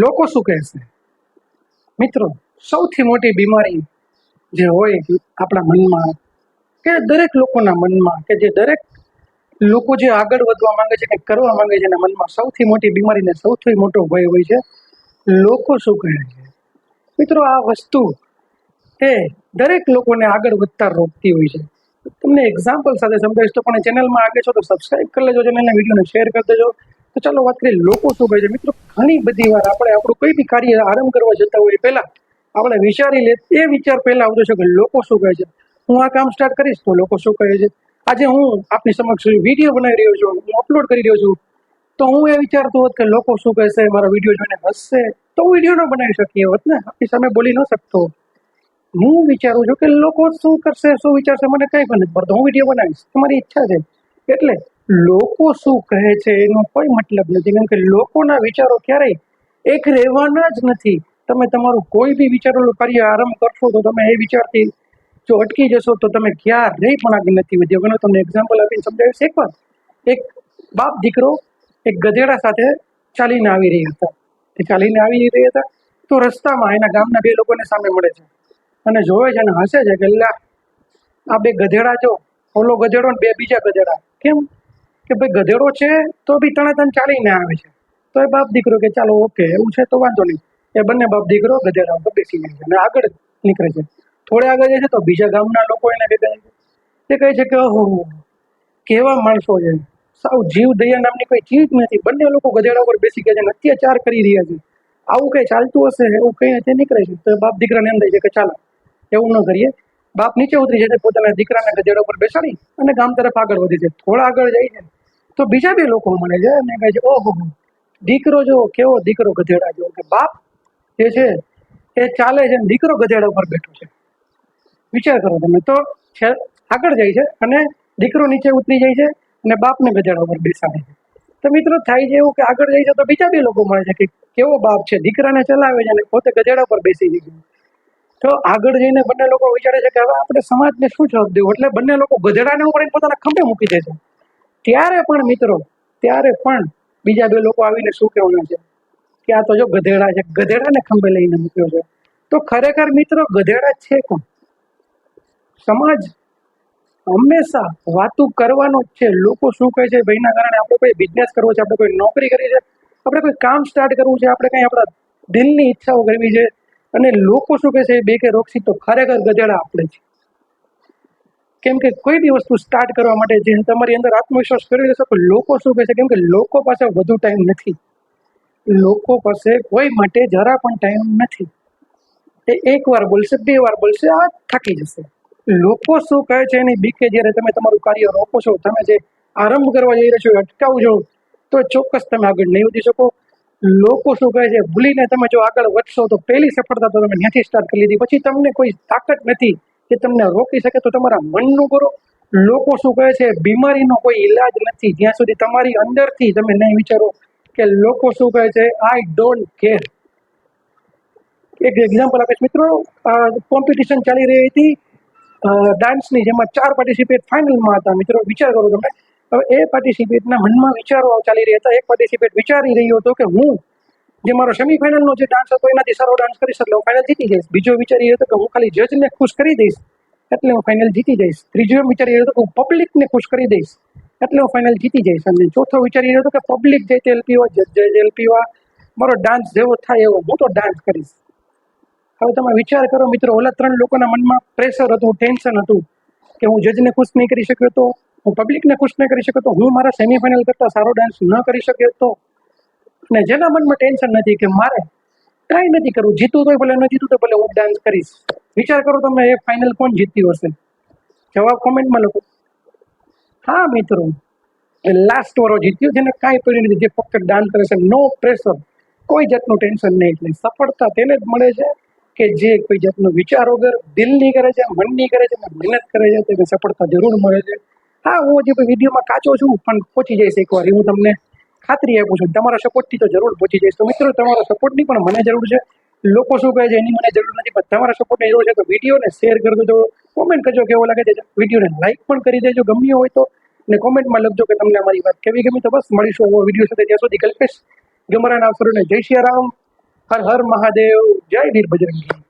લોકો શું કહેશે? મિત્રો, સૌથી મોટી બીમારી જે હોય આપણા મનમાં, કે દરેક લોકોના મનમાં, કે જે દરેક લોકો જે આગળ વધવા માંગે છે, કંઈક કરવા માંગે છે, એના મનમાં સૌથી મોટી બીમારી ને સૌથી મોટો ભય હોય છે લોકો શું કહે છે. મિત્રો, આ વસ્તુ એ દરેક લોકોને આગળ વધતા રોકતી હોય છે. તમને એક્ઝામ્પલ સાથે સમજાવીશ, તો પણ ચેનલમાં આગળ છો તો સબસ્ક્રાઇબ કરી લેજો, ચેનલના વિડીયોને શેર કરી દેજો. તો ચાલો વાત કરીએ લોકો શું કહે છે. મિત્રો, ઘણી બધી વાર આપણે આપણું કોઈ બી કાર્ય આરંભ કરવા જતા હોય પહેલા આપણે વિચારી લે, એ વિચાર પહેલા આવતો છે કે લોકો શું કહે છે. હું આ કામ સ્ટાર્ટ કરીશ તો લોકો શું કહે છે. આજે હું આપની સમક્ષ વિડીયો બનાવી રહ્યો છું, હું અપલોડ કરી રહ્યો છું, તો હું એ વિચારતો હોત કે લોકો શું કહેશે, મારા વિડીયો જોઈને હસશે, તો હું વિડીયો ન બનાવી શકીએ હોત ને, આપણી સામે બોલી ન શકતો. હું વિચારું છું કે લોકો શું કરશે, શું વિચારશે, મને કઈ પણ નથી પડતો, હું વિડીયો બનાવીશ, તમારી ઈચ્છા છે. એટલે લોકો શું કહે છે એનો કોઈ મતલબ નથી, કેમ કે લોકોના વિચારો ક્યારેય એક રહેવાના જ નથી. તમે તમારું કોઈ બી વિચારેલું કાર્ય આરંભ કરશો તો તમે એ વિચારથી જો અટકી જશો તો તમે ક્યારેય પણ આગળ નથી વધી શકો. તમને એક્ઝામ્પલ આપીને સમજાવીશ. એકવાર એક બાપ દીકરો એક ગધેડા સાથે ચાલીને આવી રહ્યા હતા. એ ચાલીને આવી રહ્યા હતા તો રસ્તામાં એના ગામના બે લોકોને સામે મળે છે અને જોવે છે અને હસે છે કે લા, આ બે ગધેડા જો, ઓલો ગધેડો ને બે બીજા ગધેડા. કેમ કે ભાઈ ગધેડો છે તો બી તણે ચાલીને આવે છે. તો એ બાપ દીકરો કે ચાલો ઓકે, એવું છે તો વાંધો નહીં. એ બંને બાપ દીકરો ગધેડા ઉપર બેસી જાય છે અને આગળ નીકળે છે. થોડે આગળ જાય છે તો બીજા ગામના લોકો એને ભેગા એ કહે છે કે ઓહો, કેવા માણસો છે, સાવ જીવ દયા નામની કોઈ ચીજ નથી. બંને લોકો ગધેડા ઉપર બેસી ગયા છે અને અત્યાચાર કરી રહ્યા છે. આવું કઈ ચાલતું હશે, એવું કઈ તે નીકળે છે. તો બાપ દીકરાને એમ થાય છે કે ચાલો એવું ન કરીએ. બાપ નીચે ઉતરી જાય છે, પોતાના દીકરાને ગધેડા ઉપર બેસાડી અને ગામ તરફ આગળ વધે છે. થોડા આગળ જાય છે તો બીજા બે લોકો મળે છે અને કહે છે ઓહો, દીકરો જો કેવો દીકરો ગધેડા જેવો. કે બાપ જે છે એ ચાલે છે, દીકરો ગધેડા ઉપર બેઠો છે. વિચાર કરો તમે. તો આગળ જાય છે અને દીકરો નીચે ઉતરી જાય છે અને બાપને ગધેડા ઉપર બેસાડે છે. તો મિત્રો થાય છે એવું કે આગળ જાય છે તો બીજા બે લોકો મળે છે કે કેવો બાપ છે, દીકરાને ચલાવે છે અને પોતે ગધેડા ઉપર બેસી જાય છે. તો આગળ જઈને બંને લોકો વિચારે છે કે હવે આપણે સમાજને શું જવાબ દેવું, એટલે બંને લોકો ગધેડાને ઉપર પોતાના ખંભે મૂકી દે છે. ત્યારે પણ મિત્રો, ત્યારે પણ બીજા બે લોકો આવીને શું કહેવાનું છે કે આ તો જો ગધેડા છે, ગધેડાને ખંભે લઈને મૂક્યો છે. તો ખરેખર મિત્રો ગધેડા છે કોણ? સમાજ હંમેશા વાતું કરવાનો જ છે. લોકો શું કહે છે ભાઈના કારણે આપણે કોઈ બિઝનેસ કરવો છે, આપણે કોઈ નોકરી કરવી છે, આપણે કોઈ કામ સ્ટાર્ટ કરવું છે, આપણે કઈ આપણા દિલની ઈચ્છાઓ કરવી છે, અને લોકો શું કહે છે એ બે કે રોકસી તો ખરેખર ગધેડા આપણે છે. કેમ કે કોઈ બી વસ્તુ સ્ટાર્ટ કરવા માટે જે તમારી અંદર આત્મવિશ્વાસ કરી લેશો કે લોકો શું કહે છે, કેમ કે લોકો પાસે વધુ ટાઈમ નથી. લોકો પાસે કોઈ માટે જરા પણ ટાઈમ નથી. એ એક વાર બોલશે, બે વાર બોલશે, આ થાકી જશે. લોકો શું કહે છે એની બીકે જ્યારે તમે તમારું કાર્ય રોકો છો, તમે જે આરંભ કરવા જઈ રહ્યા છો એ અટકાવજો તો ચોક્કસ તમે આગળ નહીં વધી શકો. લોકો શું કહે છે ભૂલીને તમે જો આગળ વધશો તો પહેલી સફળતા તો તમે ત્યાંથી સ્ટાર્ટ કરી લીધી, પછી તમને કોઈ તાકાત નથી જે તમને રોકી શકે. તો તમારા મનનું કરો. લોકો શું કહે છે બીમારીનો કોઈ ઈલાજ નથી જ્યાં સુધી તમારી અંદરથી તમે નહીં વિચારો કે લોકો શું કહે છે આઈ ડોન્ટ કેર. એક એક્ઝામ્પલ આપીશ મિત્રો. કોમ્પિટિશન ચાલી રહી હતી ડાન્સની, જેમાં 4 પાર્ટિસિપેટ ફાઇનલમાં હતા. મિત્રો વિચાર કરો તમે. હવે એ પાર્ટિસિપેટના મનમાં વિચારો ચાલી રહ્યા હતા. એક પાર્ટિસિપેટ વિચારી રહ્યો હતો કે હું જે મારો સેમીફાઇનલનો જે ડાન્સ હતો એનાથી સારો ડાન્સ કરીશ એટલે હું ફાઇનલ જીતી જઈશ. બીજો વિચારી રહ્યો હતો કે હું ખાલી જજને ખુશ કરી દઈશ એટલે હું ફાઇનલ જીતી જઈશ. ત્રીજો એમ વિચારી રહ્યો હતો કે હું પબ્લિકને ખુશ કરી દઈશ એટલે હું ફાઇનલ જીતી જઈશ. અને ચોથો વિચારી રહ્યો હતો કે પબ્લિક જે તેલ પીવા, જજ જેલ પીવા, મારો ડાન્સ જેવો થાય એવો હું તો ડાન્સ કરીશ. હવે તમે વિચાર કરો મિત્રો, ઓલા 3 લોકોના મનમાં પ્રેશર હતું, ટેન્શન હતું કે હું જજને ખુશ નહીં કરી શક્યો તો, હું પબ્લિકને ખુશ નહીં કરી શક્યો તો, હું મારા સેમીફાઇનલ કરતાં સારો ડાન્સ ન કરી શક્યો તો. અને જેના મનમાં ટેન્શન નથી કે મારે કાંઈ નથી કરવું, જીતું તો ભલે, ન જીતું તો ભલે, હું ડાન્સ કરીશ. વિચાર કરો તમે એ ફાઇનલ કોણ જીત્યું હશે? જવાબ કોમેન્ટમાં લખો. હા મિત્રો, એ લાસ્ટ વાળો જીત્યો, જેને કાંઈ પડ્યું નથી, જે ફક્ત ડાન્સ કરે છે, નો પ્રેશર, કોઈ જાતનું ટેન્શન નહીં. એટલે સફળતા તેને જ મળે છે કે જે કોઈ જાતનો વિચાર વગર દિલની કરે છે, મનની કરે છે, મહેનત કરે છે, તેને સફળતા જરૂર મળે છે. હા, હું હજી કોઈ વિડીયોમાં કાચો છું પણ પહોંચી જઈશ એકવાર, હું તમને ખાતરી આપું છું. તમારા સપોર્ટથી તો જરૂર પહોંચી જઈશ. તો મિત્રો, તમારા સપોર્ટની પણ મને જરૂર છે. લોકો શું કહે છે એની મને જરૂર નથી, પણ તમારા સપોર્ટની જરૂર છે. તો વિડીયોને શેર કરી દેજો, કોમેન્ટ કરજો કેવો લાગે છે, વિડીયોને લાઈક પણ કરી દેજો ગમ્યો હોય તો, અને કોમેન્ટમાં લખજો કે તમને અમારી વાત કેવી ગમી. તો બસ મળીશું એવો વિડીયો સાથે, ત્યાં સુધી કલ્પેશ ગમરાના અવસરોને જય શ્રી રામ. હર હર મહાદેવ, જય વીર બજરંગી.